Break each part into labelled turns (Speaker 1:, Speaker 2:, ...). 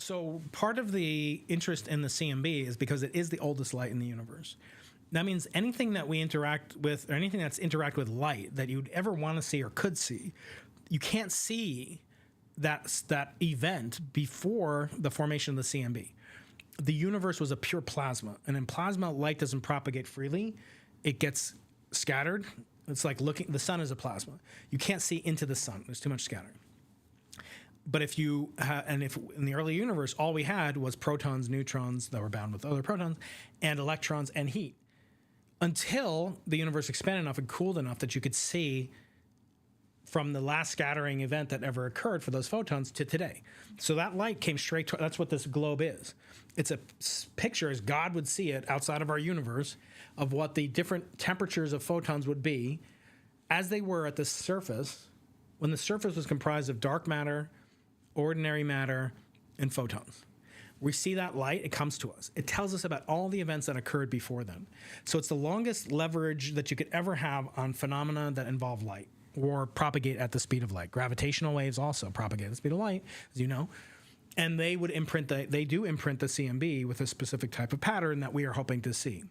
Speaker 1: So part of the interest in the CMB is because it is the oldest light in the universe. That means anything that we interact with, or anything that's interact with light that you'd ever want to see or could see, you can't see that event before the formation of the CMB. The universe was a pure plasma, and in plasma, light doesn't propagate freely; it gets scattered. It's like the sun is a plasma. You can't see into the sun; there's too much scattering. But if in the early universe, all we had was protons, neutrons that were bound with other protons, and electrons and heat, until the universe expanded enough and cooled enough that you could see from the last scattering event that ever occurred for those photons to today. So that light came straight to, that's what this globe is. It's a picture as God would see it outside of our universe of what the different temperatures of photons would be as they were at the surface, when the surface was comprised of dark matter, ordinary matter, and photons. We see that light, it comes to us. It tells us about all the events that occurred before then. So it's the longest leverage that you could ever have on phenomena that involve light or propagate at the speed of light. Gravitational waves also propagate at the speed of light, as you know. And they would they do imprint the CMB with a specific type of pattern that we are hoping to see.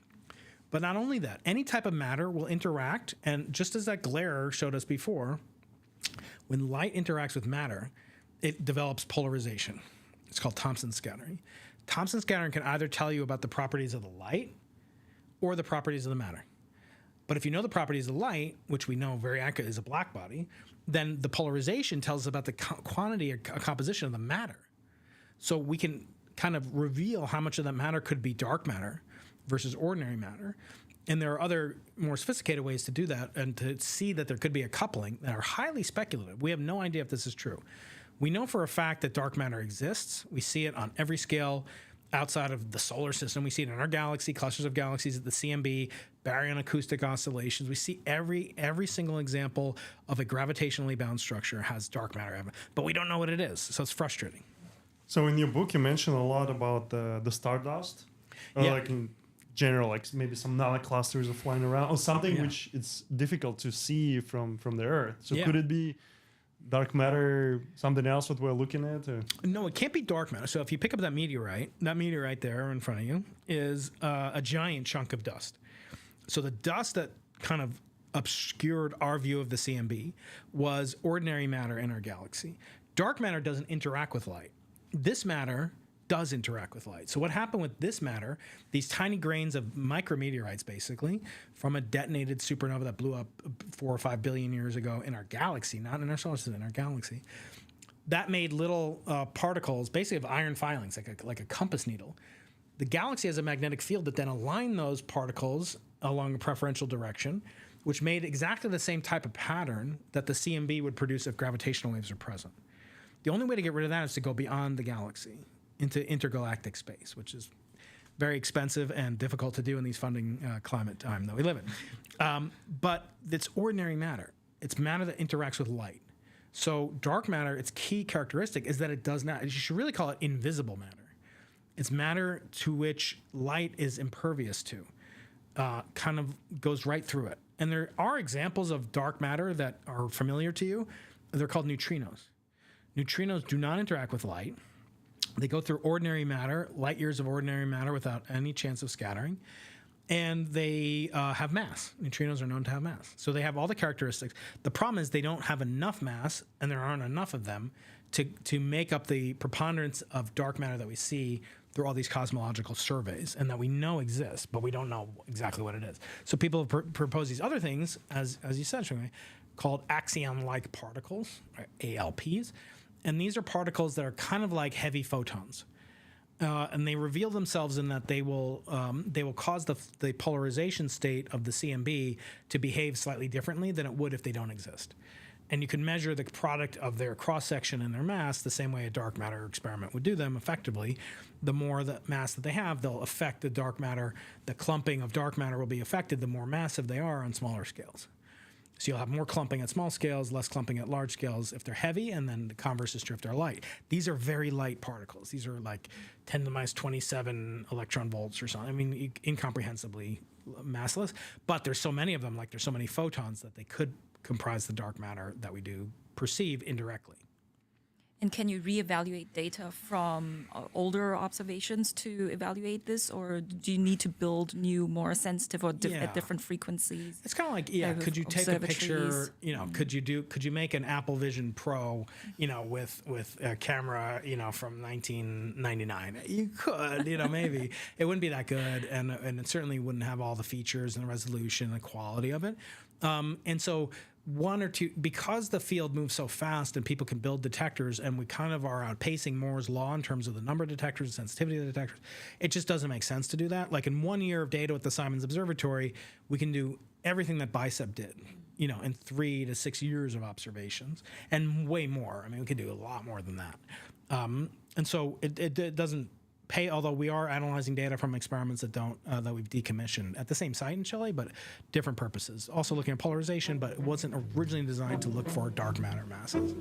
Speaker 1: But not only that, any type of matter will interact, and just as that glare showed us before, when light interacts with matter, it develops polarization. It's called Thomson scattering. Thomson scattering can either tell you about the properties of the light or the properties of the matter. But if you know the properties of light, which we know very accurately is a black body, then the polarization tells us about the quantity or composition of the matter. So we can kind of reveal how much of that matter could be dark matter versus ordinary matter. And there are other more sophisticated ways to do that and to see that there could be a coupling that are highly speculative. We have no idea if this is true. We know for a fact that dark matter exists. We see it on every scale outside of the solar system. We see it in our galaxy, clusters of galaxies at the CMB, baryon acoustic oscillations. We see every single example of a gravitationally bound structure has dark matter, but we don't know what it is, so it's frustrating.
Speaker 2: So in your book, you mentioned a lot about the stardust, like in general, like maybe some nanoclusters are flying around, or something which it's difficult to see from the Earth. So could it be dark matter, something else what we're looking at? Or?
Speaker 1: No, it can't be dark matter. So if you pick up that meteorite there in front of you is a giant chunk of dust. So the dust that kind of obscured our view of the CMB was ordinary matter in our galaxy. Dark matter doesn't interact with light. This matter does interact with light. So what happened with this matter, these tiny grains of micrometeorites basically from a detonated supernova that blew up 4 or 5 billion years ago in our galaxy, not in our solar system, in our galaxy, that made little particles basically of iron filings, like a compass needle. The galaxy has a magnetic field that then aligned those particles along a preferential direction, which made exactly the same type of pattern that the CMB would produce if gravitational waves are present. The only way to get rid of that is to go beyond the galaxy into intergalactic space, which is very expensive and difficult to do in these funding climate time that we live in. But it's ordinary matter. It's matter that interacts with light. So dark matter, its key characteristic is that it does not, you should really call it invisible matter. It's matter to which light is impervious to, kind of goes right through it. And there are examples of dark matter that are familiar to you. They're called neutrinos. Neutrinos do not interact with light. They go through ordinary matter, light years of ordinary matter without any chance of scattering, and they have mass. Neutrinos are known to have mass. So they have all the characteristics. The problem is they don't have enough mass, and there aren't enough of them to make up the preponderance of dark matter that we see through all these cosmological surveys and that we know exists, but we don't know exactly what it is. So people have proposed these other things, as you said, Shungwei, called axion-like particles, or ALPs. And these are particles that are kind of like heavy photons. And they reveal themselves in that they will cause the polarization state of the CMB to behave slightly differently than it would if they don't exist. And you can measure the product of their cross-section and their mass the same way a dark matter experiment would do them effectively. The more the mass that they have, they'll affect the dark matter. The clumping of dark matter will be affected the more massive they are on smaller scales. So you'll have more clumping at small scales, less clumping at large scales if they're heavy, and then the converse is true if they're light. These are very light particles. These are like 10 to the minus 27 electron volts or something. I mean, incomprehensibly massless, but there's so many of them, like there's so many photons that they could comprise the dark matter that we do perceive indirectly.
Speaker 3: And can you reevaluate data from older observations to evaluate this, or do you need to build new, more sensitive or at different frequencies?
Speaker 1: It's kind of like, could you take a picture, could you make an Apple Vision Pro, with a camera, from 1999? You could, maybe. It wouldn't be that good, and it certainly wouldn't have all the features and the resolution and the quality of it. And so one or two, because the field moves so fast and people can build detectors, and we kind of are outpacing Moore's law in terms of the number of detectors, the sensitivity of the detectors, it just doesn't make sense to do that. Like in 1 year of data with the Simons Observatory, we can do everything that BICEP did, in 3 to 6 years of observations, and way more. I mean, we could do a lot more than that. And so it doesn't pay, although we are analyzing data from experiments that that we've decommissioned at the same site in Chile, but different purposes. Also looking at polarization, but it wasn't originally designed to look for dark matter masses.